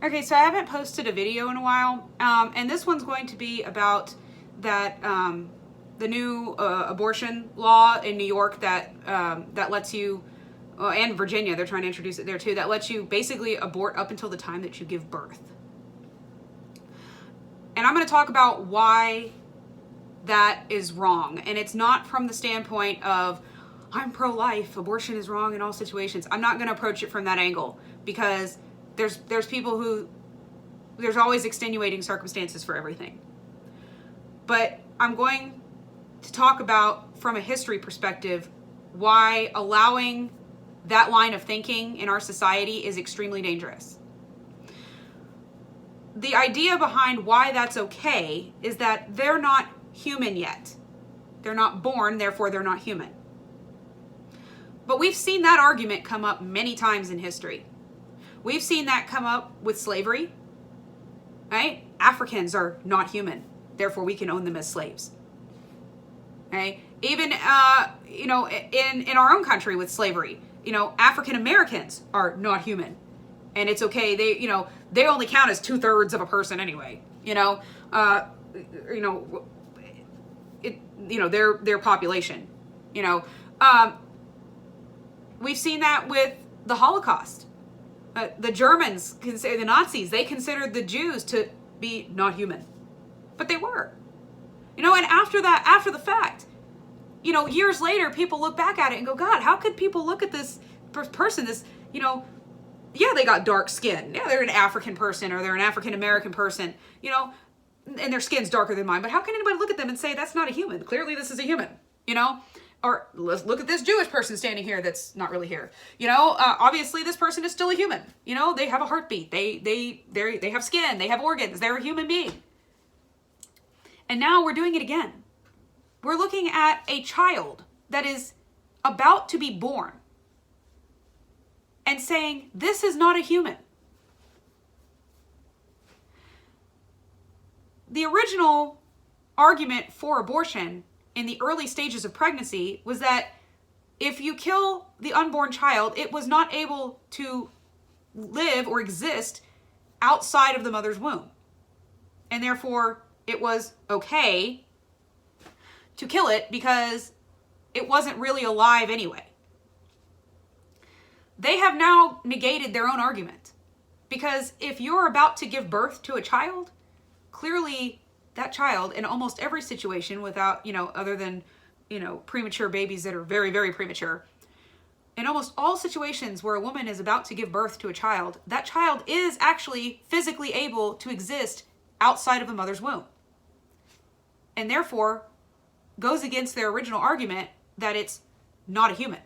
Okay, so I haven't posted a video in a while, and this one's going to be about that the new abortion law in New York that that lets you, and Virginia, they're trying to introduce it there too, that lets you basically abort up until the time that you give birth. And I'm going to talk about why that is wrong, and it's not from the standpoint of I'm pro-life, abortion is wrong in all situations. I'm not going to approach it from that angle, because there's people who, there's always extenuating circumstances for everything. But I'm going to talk about, from a history perspective, why allowing that line of thinking in our society is extremely dangerous. The idea behind why that's okay is that they're not human yet. They're not born, therefore they're not human. But we've seen that argument come up many times in history. We've seen that come up with slavery, right? Africans are not human, therefore we can own them as slaves. Okay? Even, in our own country with slavery, African Americans are not human. And it's okay, they only count as 2/3 of a person anyway, their population, we've seen that with the Holocaust. The Germans, the Nazis, they considered the Jews to be not human. But they were. And after that, after the fact, years later, people look back at it and go, God, how could people look at this person, yeah, they got dark skin. Yeah, they're an African person or they're an African American person, and their skin's darker than mine. But how can anybody look at them and say, that's not a human? Clearly this is a human, Or let's look at this Jewish person standing here that's not really here. Obviously this person is still a human. They have a heartbeat. They have skin. They have organs. They're a human being. And now we're doing it again. We're looking at a child that is about to be born and saying, this is not a human. The original argument for abortion in the early stages of pregnancy was that if you kill the unborn child, it was not able to live or exist outside of the mother's womb. And therefore, it was okay to kill it because it wasn't really alive anyway. They have now negated their own argument, because if you're about to give birth to a child, clearly that child, in almost every situation without, other than, premature babies that are very, very premature, in almost all situations where a woman is about to give birth to a child, that child is actually physically able to exist outside of the mother's womb. And therefore goes against their original argument that it's not a human.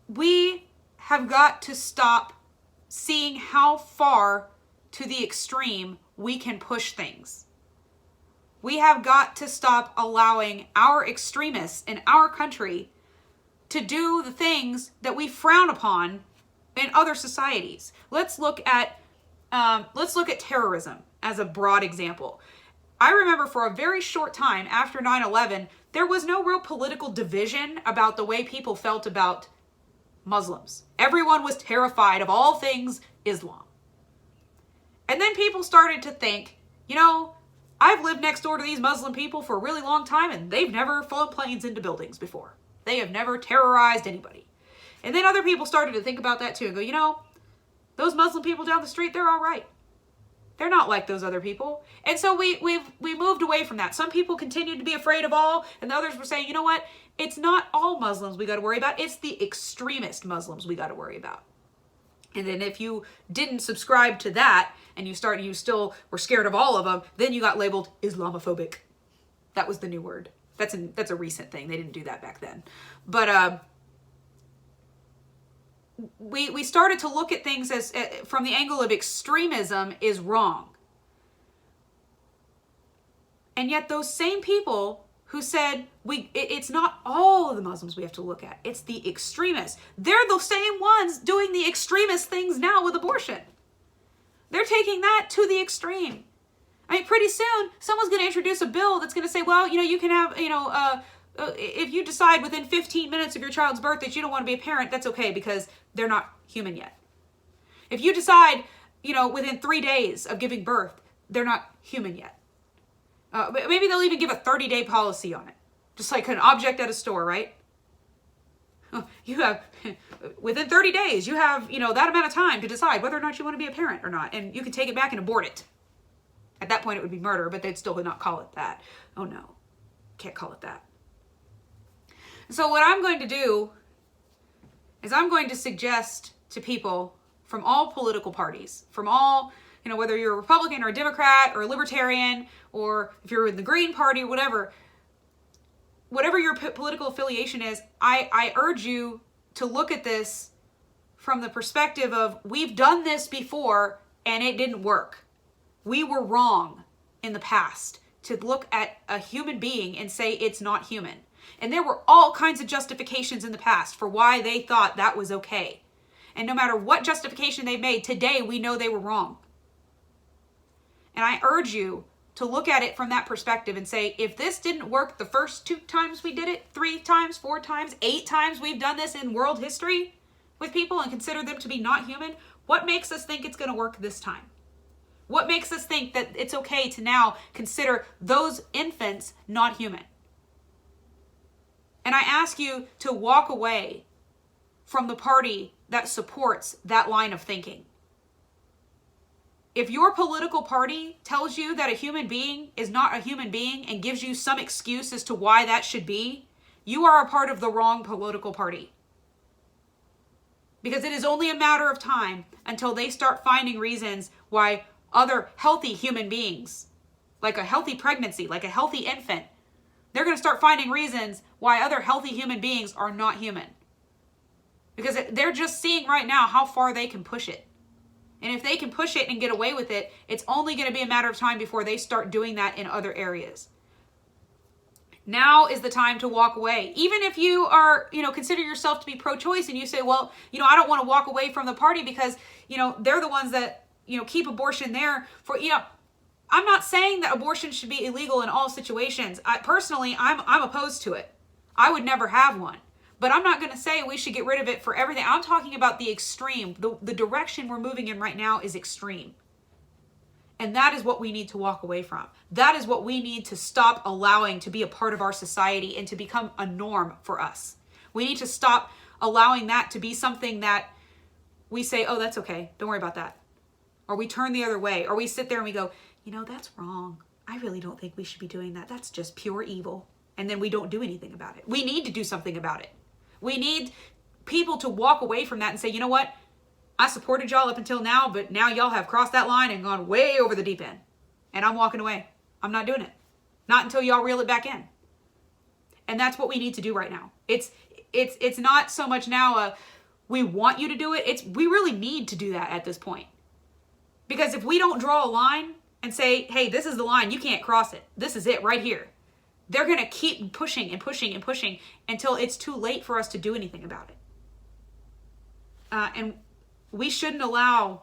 We have got to stop seeing how far to the extreme we can push things. We have got to stop allowing our extremists in our country to do the things that we frown upon in other societies. Let's look at terrorism as a broad example. I remember for a very short time after 9/11, there was no real political division about the way people felt about Muslims. Everyone was terrified of all things Islam. And then people started to think, I've lived next door to these Muslim people for a really long time and they've never flown planes into buildings before. They have never terrorized anybody. And then other people started to think about that too and go, those Muslim people down the street, they're all right. They're not like those other people. And so we moved away from that. Some people continued to be afraid of all, and the others were saying, you know what? It's not all Muslims we got to worry about. It's the extremist Muslims we got to worry about. And then if you didn't subscribe to that and you still were scared of all of them, then you got labeled Islamophobic. That was the new word. That's a recent thing. They didn't do that back then. But we started to look at things as from the angle of extremism is wrong. And yet those same people who said it's not all of the Muslims we have to look at, it's the extremists. They're the same ones doing the extremist things now with abortion. They're taking that to the extreme. I mean, pretty soon someone's going to introduce a bill that's going to say, well, you can have, If you decide within 15 minutes of your child's birth that you don't want to be a parent, that's okay because they're not human yet. If you decide, within 3 days of giving birth, they're not human yet. Maybe they'll even give a 30-day policy on it. Just like an object at a store, right? You have, within 30 days, you have, that amount of time to decide whether or not you want to be a parent or not. And you can take it back and abort it. At that point, it would be murder, but they'd still not call it that. Oh no, can't call it that. So what I'm going to do is I'm going to suggest to people from all political parties, from all, whether you're a Republican or a Democrat or a Libertarian, or if you're in the Green Party or whatever your political affiliation is, I urge you to look at this from the perspective of, we've done this before and it didn't work. We were wrong in the past to look at a human being and say it's not human. And there were all kinds of justifications in the past for why they thought that was okay. And no matter what justification they made, today we know they were wrong. And I urge you to look at it from that perspective and say, if this didn't work the first 2 times we did it, 3 times, 4 times, 8 times we've done this in world history with people and consider them to be not human, what makes us think it's going to work this time? What makes us think that it's okay to now consider those infants not human? And I ask you to walk away from the party that supports that line of thinking. If your political party tells you that a human being is not a human being and gives you some excuse as to why that should be, you are a part of the wrong political party. Because it is only a matter of time until they start finding reasons why other healthy human beings, like a healthy pregnancy, like a healthy infant, they're going to start finding reasons why other healthy human beings are not human. Because they're just seeing right now how far they can push it. And if they can push it and get away with it, it's only going to be a matter of time before they start doing that in other areas. Now is the time to walk away. Even if you are, consider yourself to be pro-choice and you say, well, I don't want to walk away from the party because, they're the ones that, keep abortion there for, I'm not saying that abortion should be illegal in all situations. Personally, I'm opposed to it. I would never have one. But I'm not going to say we should get rid of it for everything. I'm talking about the extreme. The direction we're moving in right now is extreme. And that is what we need to walk away from. That is what we need to stop allowing to be a part of our society and to become a norm for us. We need to stop allowing that to be something that we say, oh, that's okay. Don't worry about that. Or we turn the other way. Or we sit there and we go, that's wrong. I really don't think we should be doing that. That's just pure evil. And then we don't do anything about it. We need to do something about it. We need people to walk away from that and say, you know what? I supported y'all up until now, but now y'all have crossed that line and gone way over the deep end. And I'm walking away. I'm not doing it. Not until y'all reel it back in. And that's what we need to do right now. It's not so much now we want you to do it. We really need to do that at this point. Because if we don't draw a line and say, hey, this is the line, you can't cross it. This is it right here. They're going to keep pushing and pushing and pushing until it's too late for us to do anything about it. And we shouldn't allow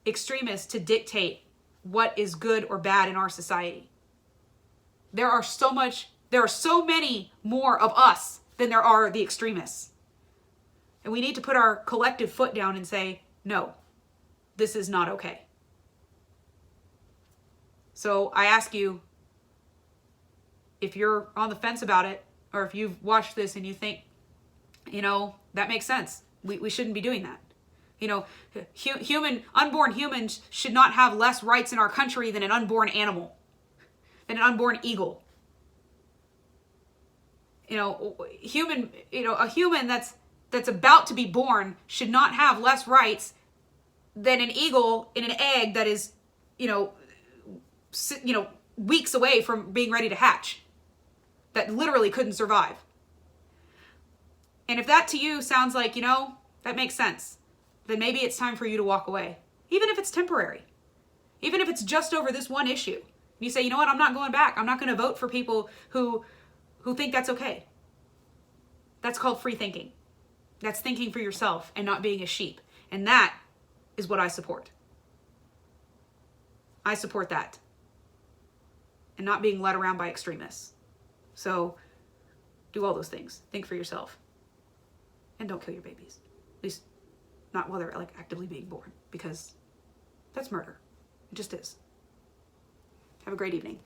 extremists to dictate what is good or bad in our society. There are so many more of us than there are the extremists. And we need to put our collective foot down and say, no, this is not okay. So I ask you, if you're on the fence about it, or if you've watched this and you think, that makes sense. We shouldn't be doing that. Unborn humans should not have less rights in our country than an unborn animal, than an unborn eagle. A human that's about to be born should not have less rights than an eagle in an egg that is, weeks away from being ready to hatch, that literally couldn't survive. And if that to you sounds like, that makes sense, then maybe it's time for you to walk away. Even if it's temporary. Even if it's just over this one issue. You say, you know what, I'm not going back. I'm not going to vote for people who think that's okay. That's called free thinking. That's thinking for yourself and not being a sheep. And that is what I support. I support that. And not being led around by extremists. So Do all those things. Think for yourself. And don't kill your babies. At least not while they're like actively being born, because that's murder. It just is. Have a great evening.